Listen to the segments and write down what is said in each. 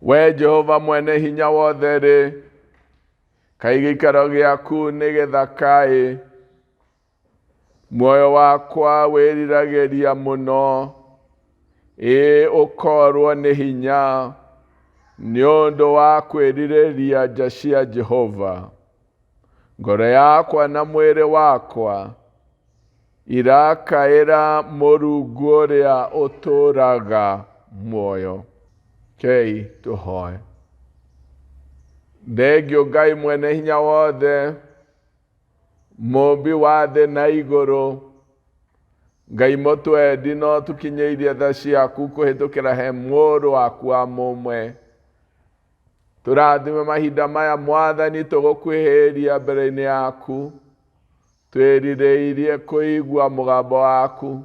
We Jehova mwene hinya wothe rĩ, kaĩ gĩikaro gĩaku nĩ gĩthaka. Muoyo wakwa wĩriragĩria mũno, ũkorwo nĩ hinya nĩ ũndũ wa kwĩrirĩria nja cia Jehova. Ngoro yakwa na mwĩrĩ wakwa irakaĩra Mũrungu ũrĩa ũtũũraga muoyo. Kei tũhoe. Thengio Ngai mwene hinya wothe, mũmbi wa thĩ na igũrũ, Ngai mũtwendi no tũkinyĩirie tha ciaku kũhĩtũkĩra he mũrũ waku wa mũmwe. Tũrathime mahinda maya Mwathani, tũgũkwĩhĩria mbere-inĩ yaku, twĩrirĩirie kũigua mũgambo waku,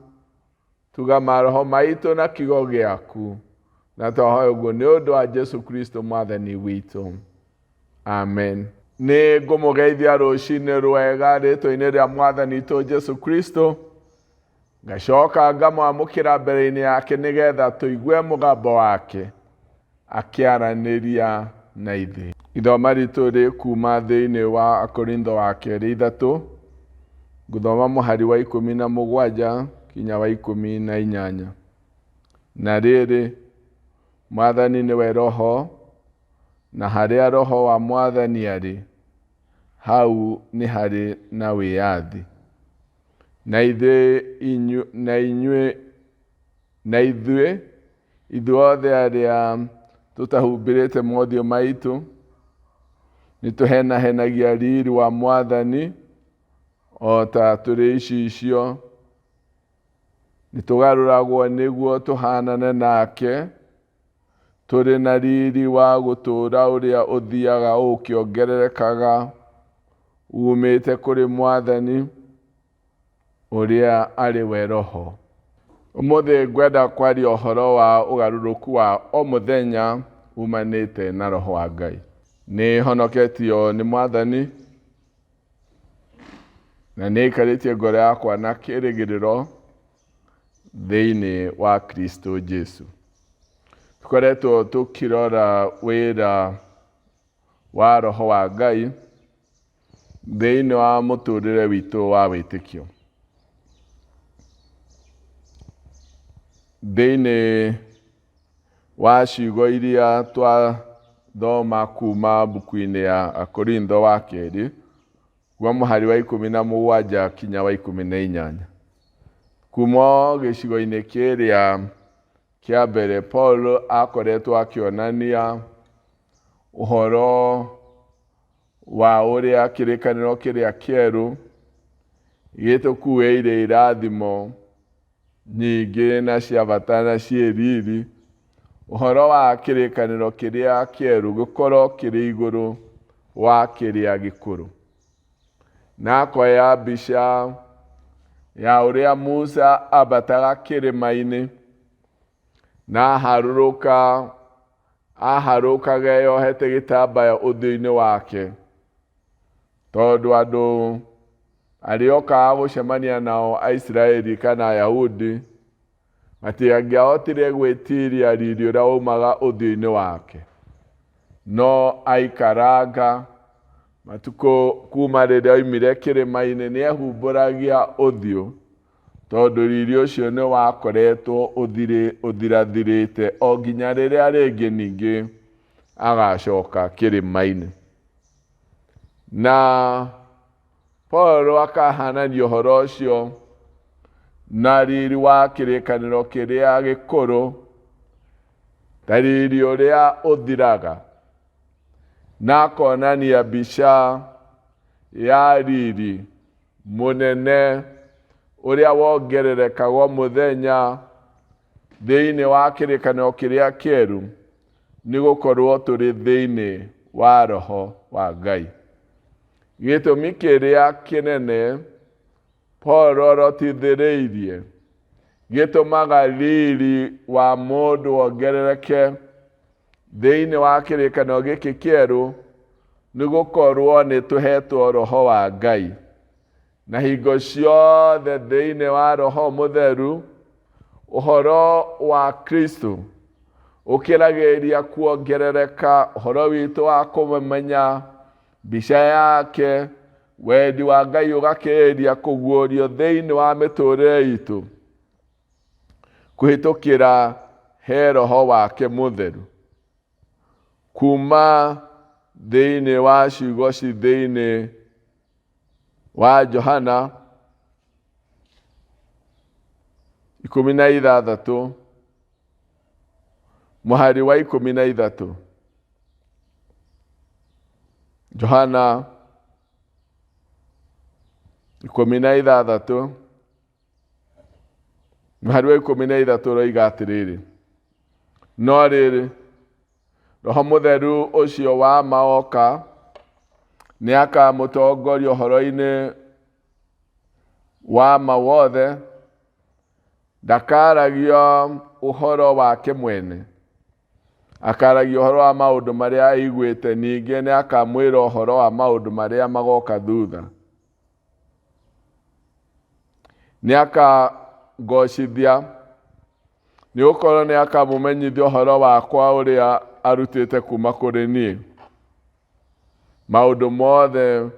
tuga maroho maitũ na kiugo gĩaku, na twahoya ũguo nĩ ũndũ wa Jesu Kristo Mwathani witũ. Amen. Nĩ ngũmũgeithia rũciinĩ rwega rĩtwa-inĩ rĩa Mwathani witũ Jesu Kristo, ngacoka ngamwamũkĩra mbere-inĩ yake nĩgetha tũigue mũgambo wake akĩaranĩria na ithuĩ. Ithoma ritũ rĩ kuma thĩinĩ wa Akorintho wa kerĩ 3, ngũthoma mũhari wa 17 kinya wa 18. Na rĩrĩ, Mwathani nĩwe Roho, na harĩa Roho wa Mwathani arĩ, hau nĩ harĩ na wĩyathi. Na ithuĩ ithuothe arĩa tũtahumbĩrĩte mothiũ maitũ, nĩtũhenahenagia riri wa Mwathani o ta tũrĩ icicio, nĩtũgarũragwo nĩguo tũhanane nake, tũrĩ na riri wa gũtũũra ũrĩa ũthiaga ũkĩongererekaga umĩte kũrĩ Mwathani ũrĩa arĩ we Roho. Ũmũthĩ ngwenda kwaria ũhoro wa ũgarũrũku wa o mũthenya umanĩte na Roho wa Ngai. Nĩ honoketio nĩ Mwathani na nĩ aikarĩtie ngoro yakwa na kĩĩrĩgĩrĩro thĩinĩ wa Kristo Jesu. Tũkoretwo tũkĩrora wĩra wa Roho wa Ngai thĩinĩ wa mũtũũrĩre witũ wa wĩtĩkio. Thĩinĩ wa ciugo iria twathoma kuma mbuku-inĩ ya Akorintho wa kerĩ, kuma mũhari wa 17 kinya wa 18. Kuma gĩcigo-inĩ kĩrĩa kĩa mbere, Paul akoretwo akĩonania ũhoro wa ũrĩa kĩrĩkanĩro kĩrĩa kĩerũ gĩtũkuĩire irathimo nyingĩ na cia bata na cia riri. Ũhoro wa kĩrĩkanĩro kĩrĩa kĩerũ gũkorwo kĩrĩ igũrũ wa kĩrĩa gĩkũrũ. Na akoya mbica ya ũrĩa Musa ambataga kĩrĩma-inĩ na aharũkaga yohete gĩtambaya ũthiũ-inĩ wake, tondũ andũ arĩokaga gũcemania nao Aisiraeli kana Ayahudi matiangĩahotire gwĩtiria riri ũrĩa waumaga ũthiũ-inĩ wake, no aikaranga matukũ kuma rĩrĩa oimire kĩrĩma-inĩ nĩehumbũragia ũthiũ, tondũ riri ũcio nĩ wakoretwo ũthirathirĩte o nginya rĩrĩa rĩngĩ ningĩ agacoka kĩrĩma-inĩ. Na Paul akahanania ũhoro ũcio na riri wa kĩrĩkanĩro kĩrĩa gĩkũrũ ta riri ũrĩa ũthiraga, na akonania mbica ya riri mũnene ũrĩa wongererekaga mũthenya thĩinĩ wa kĩrĩkanĩro kĩrĩa kĩerũ, nĩ gũkorwo tũrĩ thĩinĩ wa Roho wa Ngai. Gĩtũmi kĩrĩa kĩnene Paul orotithĩrĩirie gĩtũmaga riri wa mũndũ wongerereke thĩinĩ wa kĩrĩkanĩro gĩkĩ kĩerũ, nĩ gũkorwo nĩ tũhetwo Roho wa Ngai, na hingo ciothe thĩinĩ wa Roho Mũtheru ũhoro wa Kristo ũkĩragĩrĩria kuongerereka ũhoro witũ wa kũmenya mbica yake, wendi wa Ngai ũgakĩrĩria kũguũrio thĩinĩ wa mĩtũrĩre itũ kũhĩtũkĩra he Roho wake mũtheru. Kuma thĩinĩ wa ciugo ci thĩinĩ wa Johana 16 mũhari wa 13. Johana 16 mũhari wa 13 roiga atĩrĩrĩ: no rĩrĩ, Roho Mũtheru ũcio wa maoka nĩ akamũtongoria ũhoro-inĩ wa ma wothe, ndakaragia ũhoro wake mwene, akaragia ũhoro wa maũndũ marĩa aiguĩte, ningĩ nĩ akamwĩra ũhoro wa maũndũ marĩa magoka thutha. Nĩ akangocithia, nĩ gũkorwo nĩ akamũmenyithia ũhoro wakwa ũrĩa arutĩte kuma kũrĩ niĩ. Maũndũ mothe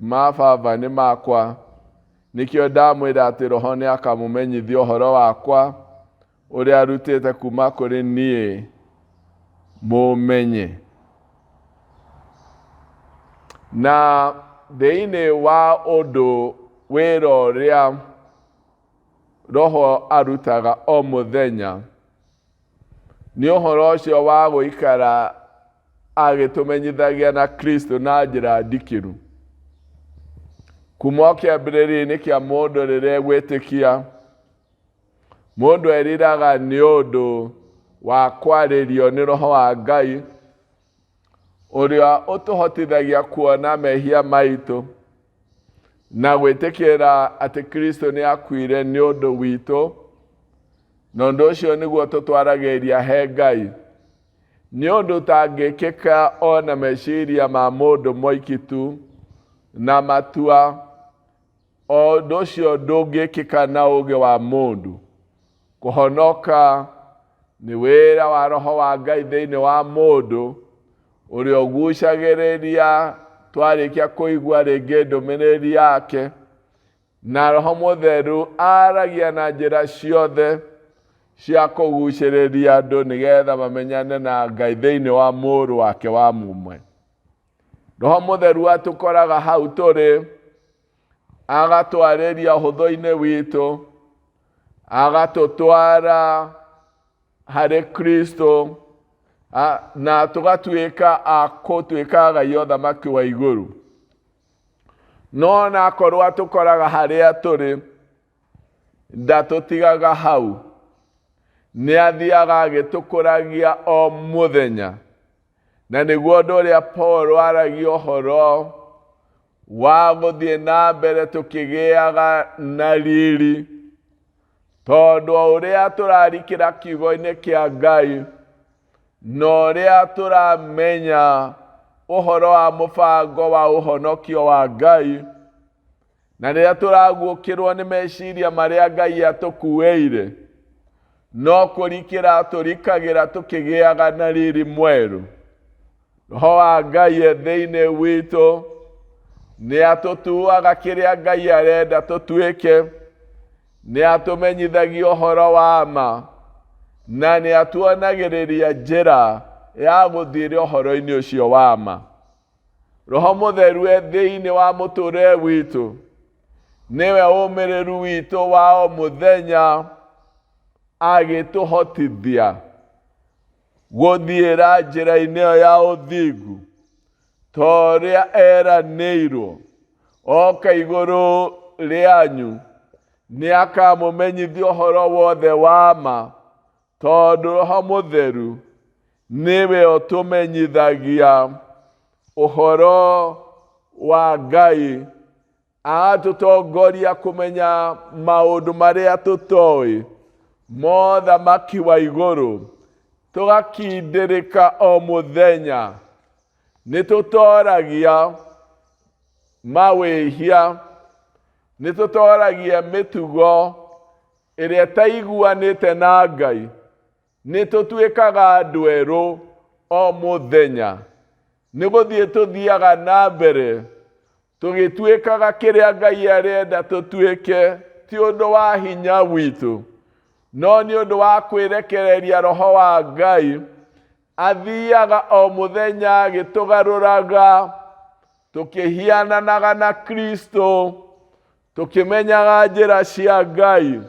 ma Baba nĩ makwa, nĩkĩo ndamwĩra atĩ Roho nĩ akamũmenyithia ũhoro wakwa ũrĩa arutĩte kuma kũrĩ niĩ mũmenye. Na thĩinĩ wa ũndũ wĩra ũrĩa Roho arutaga o mũthenya, nĩ ũhoro ũcio wa gũikara agĩtũmenyithagia na Kristo na njĩra ndikĩru. Kuma kĩambĩrĩria-inĩ kĩa mũndũ rĩrĩa gwĩtĩkia, mũndũ eriraga nĩ ũndũ wa kwarĩrio nĩ Roho wa Ngai ũrĩa ũtũhotithagia kuona mehia maitũ na gwĩtĩkĩra atĩ Kristo nĩ akuire nĩ ũndũ witũ, na ũndũ ũcio nĩguo tũtwaragĩria he Ngai. Nĩ ũndũ ũtangĩkĩka ona meciria ma mũndũ moiki tu na matua, o ũndũ ũcio ndũngĩkĩka na ũũgĩ wa mũndũ. Kũhonoka nĩ wĩra wa Roho wa Ngai thĩinĩ wa mũndũ ũrĩa ũgucagĩrĩria twarĩkia kũigua rĩngĩ ndũmĩrĩri yake, na Roho Mũtheru aragia na njĩra ciothe cia kũgucĩrĩria andũ nĩgetha mamenyane na Ngai thĩinĩ wa mũrũ wake wa mũmwe. Roho Mũtheru atũkoraga hau tũrĩ, agatwarĩria ũhũthũ-inĩ witũ, agatũtwara harĩ Kristo, na tũgatuĩka a gũtuĩka Ngai ũthamaki wa igũrũ. No na akorwo atũkoraga harĩa tũrĩ, ndatũtigaga hau, nĩ athiaga agĩtũkũragia o mũthenya. Na nĩguo ũndũ ũrĩa Paul aragia ũhoro wa gũthiĩ na mbere tũkĩgĩaga na riri, tondũ ũrĩa tũrarikĩra kiugo-inĩ kĩa Ngai na ũrĩa tũramenya ũhoro wa mũbango wa ũhonokio wa Ngai, na rĩrĩa tũraguũkĩrwo nĩ meciria marĩa Ngai atũkuĩire, no kũrikĩra tũrikagĩra tũkĩgĩaga na riri mwerũ. Roho wa Ngai thĩinĩ witũ nĩ atũtuaga kĩrĩa Ngai arenda tũtuĩke, nĩ atũmenyithagia ũhoro wa ma, na nĩ atuonagĩrĩria njĩra ya gũthiĩra ũhoro-inĩ ũcio wa ma. Roho Mũtheru thĩinĩ wa mũtũrĩre witũ nĩwe ũmĩrĩru witũ wa o mũthenya, agĩtũhotithia gũthiĩra njĩra-inĩ ĩyo ya ũthingu ta ũrĩa eranĩirwo. Oka igũrũ rĩanyu nĩ akamũmenyithia ũhoro wothe wa ma, tondũ Roho Mũtheru nĩwe ũtũmenyithagia ũhoro wa Ngai, agatũtongoria kũmenya maũndũ marĩa tũtoĩ ma ũthamaki wa igũrũ. Tũgakindĩrĩka o mũthenya, nĩ tũtoragia mawĩhia, nĩ tũtoragia mĩtugo ĩrĩa taiguanĩte na Ngai, nĩ tũtuĩkaga andũ erũ o mũthenya. Nĩ gũthiĩ tũthiaga na mbere tũgĩtuĩkaga kĩrĩa Ngai arenda tũtuĩke, ti ũndũ wa hinya witũ, no nĩ ũndũ wa kwĩrekereria Roho wa Ngai athiaga o mũthenya agĩtũgarũraga, tũkĩhiananaga na Kristo, tũkĩmenyaga njĩra cia Ngai,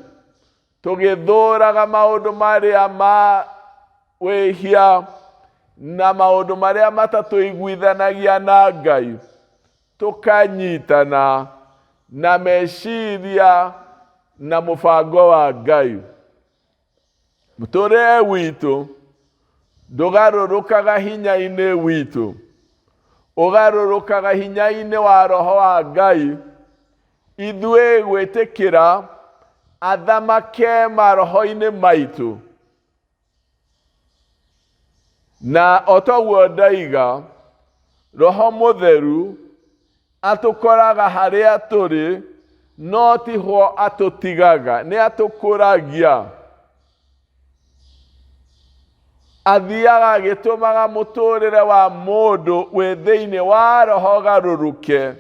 tũgĩthũraga maũndũ marĩa ma wĩhia na maũndũ marĩa matatũiguithanagia na Ngai, tũkanyitana na meciria na mũbango wa Ngai. Mũtũrĩre witũ ndũgarũrũkaga hinya-inĩ witũ, ũgarũrũkaga hinya-inĩ wa Roho wa Ngai, ithuĩ gwĩtĩkĩra athamake maroho-inĩ maitũ. Na o toguo ndaiga, Roho Mũtheru atũkoraga harĩa tũrĩ, no tiho atũtigaga, nĩ atũkũragia. Athiaga agĩtũmaga mũtũrĩre wa mũndũ wĩ thĩinĩ wa roho garũrũke,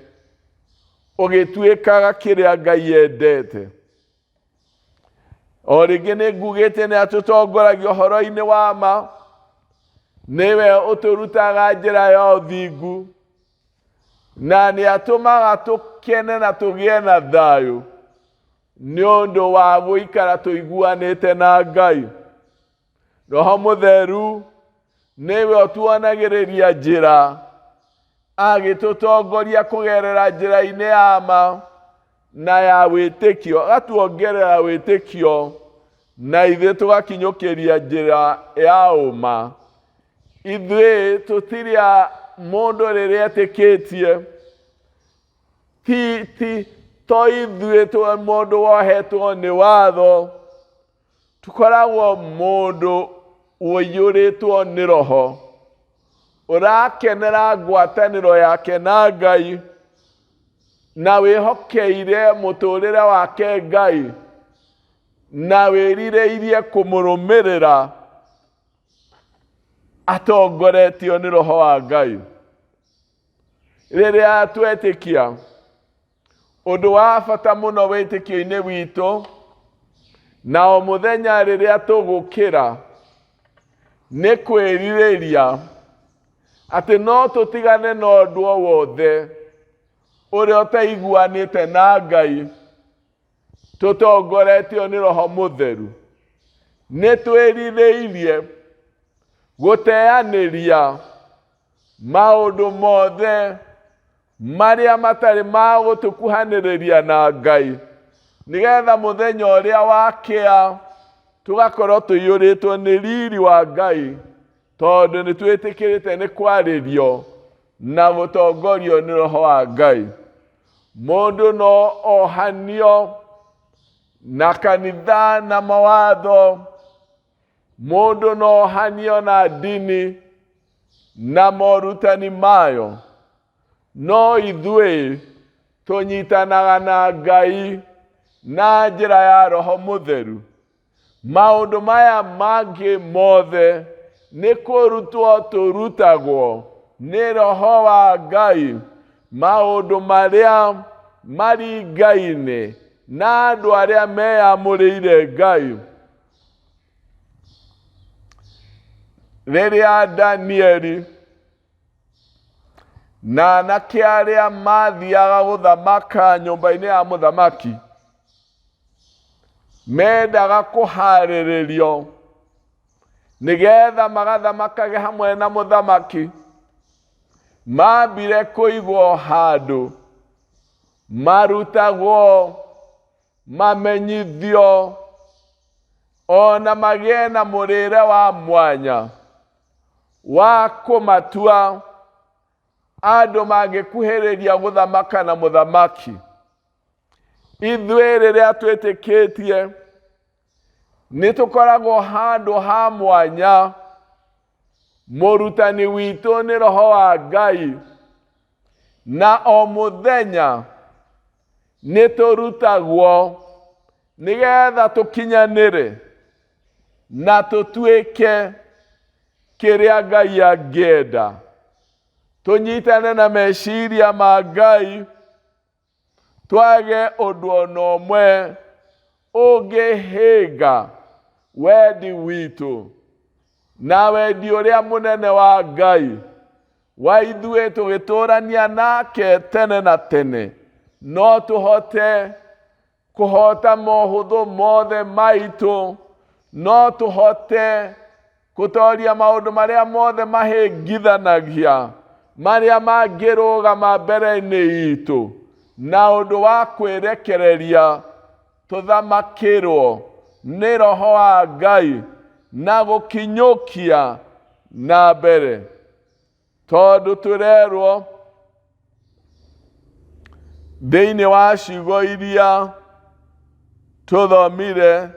ũgĩtuĩkaga kĩrĩa Ngai endete. O rĩngĩ nĩ ngugĩte nĩ atũtongoragia ũhoro-inĩ wa ma, nĩwe ũtũrutaga njĩra ya ũthingu, na nĩ atũmaga tũkene na tũgĩe na thayũ nĩ ũndũ wa gũikara tũiguanĩte na Ngai. Roho Mũtheru nĩwe ũtuonagĩrĩria njĩra, agĩtũtongoria kũgerera njĩra-inĩ ya ma na ya wĩtĩkio, agatuongerera wĩtĩkio na ithuĩ tũgakinyũkĩria njĩra ya ũma. Ithuĩ tũtirĩ mũndũ rĩrĩa etĩkĩtie, to ithuĩ mũndũ wohetwo nĩ watho, tũkoragwo mũndũ ũiyũrĩtwo nĩ Roho, ũrakenera ngwatanĩro yake na Ngai na wĩhokeire mũtũrĩre wake Ngai na wĩrirĩirie kũmũrũmĩrĩra atongoretio nĩ Roho wa Ngai. Rĩrĩa twetĩkia, ũndũ wa bata mũno wĩtĩkio-inĩ witũ, na o mũthenya rĩrĩa tũgũkĩra, nĩ kwĩrirĩria atĩ no tũtigane na ũndũ o wothe ũrĩa ũtaiguanĩte na Ngai, tũtongoretio nĩ Roho Mũtheru. Nĩ twĩrirĩirie gũteanĩria maũndũ mothe marĩa matarĩ ma gũtũkuhanĩrĩria na Ngai, nĩgetha mũthenya ũrĩa wakĩa tũgakorwo tũiyũrĩtwo nĩ riri wa Ngai, tondũ nĩ twĩtĩkĩrĩte nĩ kwarĩrio na gũtongorio nĩ Roho wa Ngai. Mũndũ no ohanio na kanitha na mawatho, mũndũ no ohanio na ndini na morutani mayo, no ithuĩ tũnyitanaga na Ngai na njĩra ya Roho Mũtheru. Maũndũ maya mangĩ mothe nĩ kũrutwo tũrutagwo nĩ Roho wa Ngai, maũndũ marĩa maringaine na andũ arĩa meyamũrĩire Ngai. Rĩrĩa Danieli na anake arĩa mathiaga gũthamaka nyũmba-inĩ ya mũthamaki mendaga kũharĩrĩrio nĩgetha magathamakage hamwe na mũthamaki, mambire kũigwo handũ, marutagwo, mamenyithio, ona magĩe na mũrĩre wa mwanya wa kũmatua andũ mangĩkuhĩrĩria gũthamaka na mũthamaki. Ithuĩ rĩrĩa twĩtĩkĩtie, nĩ tũkoragwo handũ ha mwanya. Mũrutani witũ nĩ Roho wa Ngai, na o mũthenya nĩ tũrutagwo nĩgetha tũkinyanĩre na tũtuĩke kĩrĩa Ngai angĩenda. Tũnyitane na meciria ma Ngai, twage ũndũ ona ũmwe ũngĩhĩnga wendi witũ na wendi ũrĩa mũnene wa Ngai wa ithuĩ tũgĩtũrania nake tene na tene. No tũhote kũhota mohũthũ mothe maitũ, no tũhote gũtooria maũndũ marĩa mothe mahĩngithanagia, marĩa mangĩrũgama mbere-inĩ itũ, na ũndũ wa kwĩrekereria tũthamakĩrwo nĩ Roho wa Ngai na gũkinyũkia na mbere. Tondũ tũrerwo thĩinĩ wa ciugo iria tũthomire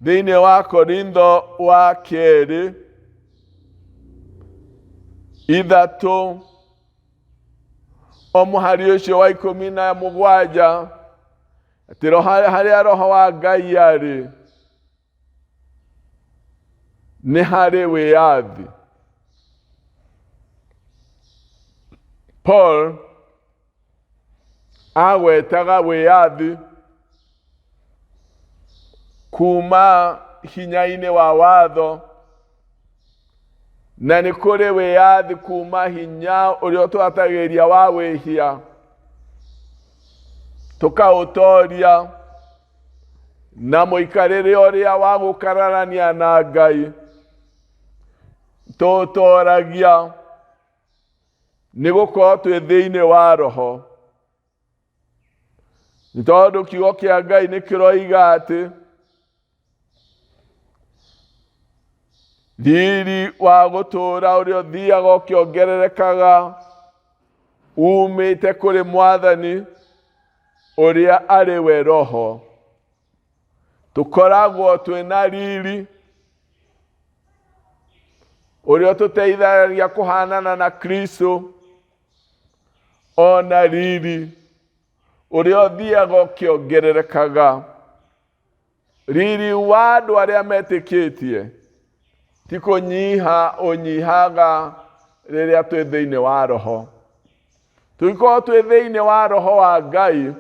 thĩinĩ wa Korintho wa kerĩ 3 mũhari ũcio wa 17 atĩ harĩa Roho wa Ngai arĩ nĩ harĩ wĩyathi. Paul agwetaga wĩyathi kuma hinya-inĩ wa watho, na nĩ kũrĩ wĩyathi kuma hinya ũrĩa twatagĩria wa wĩhia, tũkaũtooria na mũikarĩre ũrĩa wa gũkararania na Ngai. Tũũtoragia nĩ gũkorwo twĩ thĩinĩ wa Roho, nĩ tondũ kiugo kĩa Ngai nĩ kĩroiga atĩ riri wa gũtũũra ũrĩa ũthiaga ũkĩongererekaga umĩte kũrĩ Mwathani ũrĩa arĩ we Roho. Tũkoragwo twĩna riri ũrĩa ũtũteithagia kũhanana na Kristo, ona riri ũrĩa ũthiaga ũkĩongererekaga, riri wa andũ arĩa metĩkĩtie, ti kũnyiha ũnyihaga rĩrĩa twĩ thĩinĩ wa Roho. Tũngĩkorwo twĩ thĩinĩ wa Roho wa Ngai,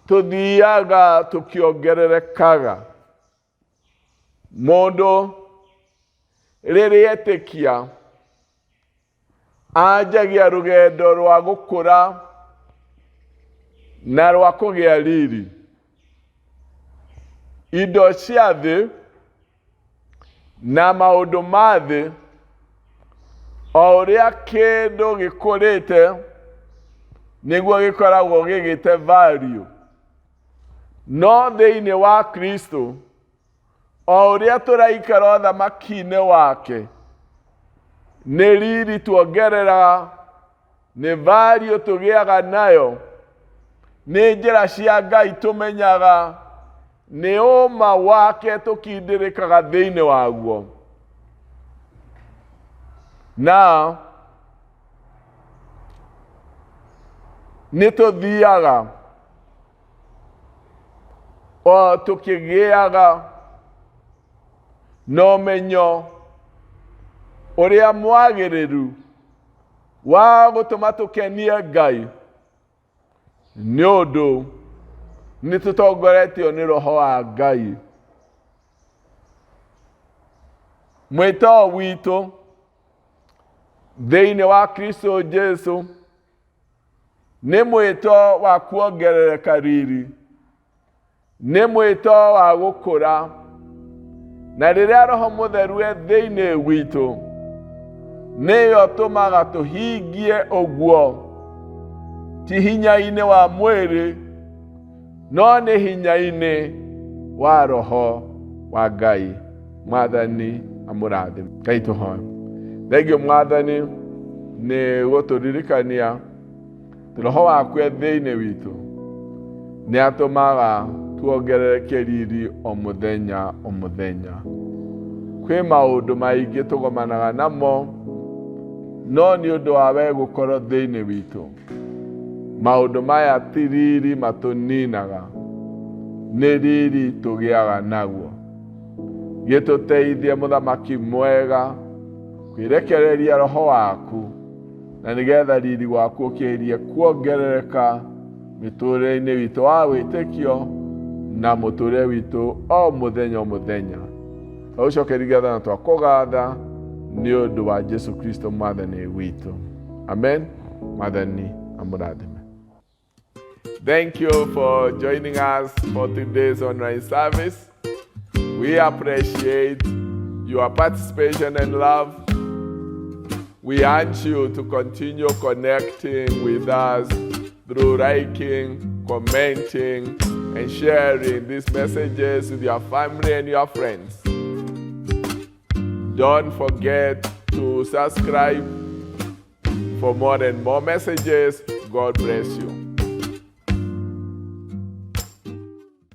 tũthiaga tũkĩongererekaga. Mũndũ rĩrĩa etĩkia anjagia rũgendo rwa gũkũra na rwa kũgĩa riri, indo cia thĩ na maũndũ ma thĩ, o ũrĩa kĩndũ gĩkũrĩte nĩguo gĩkoragwo gĩgĩte value. No thĩinĩ wa Kristo, o ũrĩa tũraikara ũthamaki-inĩ wake, nĩ riri tuongerera, nĩ value tũgĩaga nayo, nĩ njĩra cia Ngai tũmenyaga, nĩ ũma wake tũkindĩrĩkaga thĩinĩ waguo. Na nĩ tũthiaga o tũkĩgĩaga na ũmenyo ũrĩa mwagĩrĩru wa gũtũma tũkenie Ngai, nĩ ũndũ nĩ tũtongoretio nĩ Roho wa Ngai. Mwĩto witũ thĩinĩ wa Kristo Jesu nĩ mwĩto wa kuongerereka riri, nĩ mwĩto wa gũkũra. Na rĩrĩa Roho Mũtheru e thĩinĩ witũ, nĩyo tũmaga tũhingie ũguo, ti hinya-inĩ wa mwĩrĩ, no nĩ hinya-inĩ wa Roho wa Ngai. Mwathani amũrathime. Ngai tũhoe. Thengio Mwathani nĩ gũtũririkania Roho waku e thĩinĩ witũ nĩ atũmaga tuongerereke riri o mũthenya o mũthenya. Kwĩ maũndũ maingĩ tũgomanaga namo, no nĩ ũndũ wa we gũkorwo thĩinĩ witũ, maũndũ maya ti riri matũninaga, nĩ riri tũgĩaga naguo. gĩtũteithie mũthamaki mwega kwĩrekereria roho waku, na nĩgetha riri waku ũkĩrĩrie kuongerereka mĩtũrĩre-inĩ witũ wa wĩtĩkio na mũtũrĩre witũ o mũthenya. Ũcokerie na twakũgatha nĩ ũndũ wa Jesu Kristo mwathani witũ. Amen. Mwathani amũrathime. Thank you for joining us for today's online service. We appreciate your participation and love. We urge you to continue connecting with us through liking, commenting, and sharing these messages with your family and your friends. Don't forget to subscribe for more and more messages. God bless you.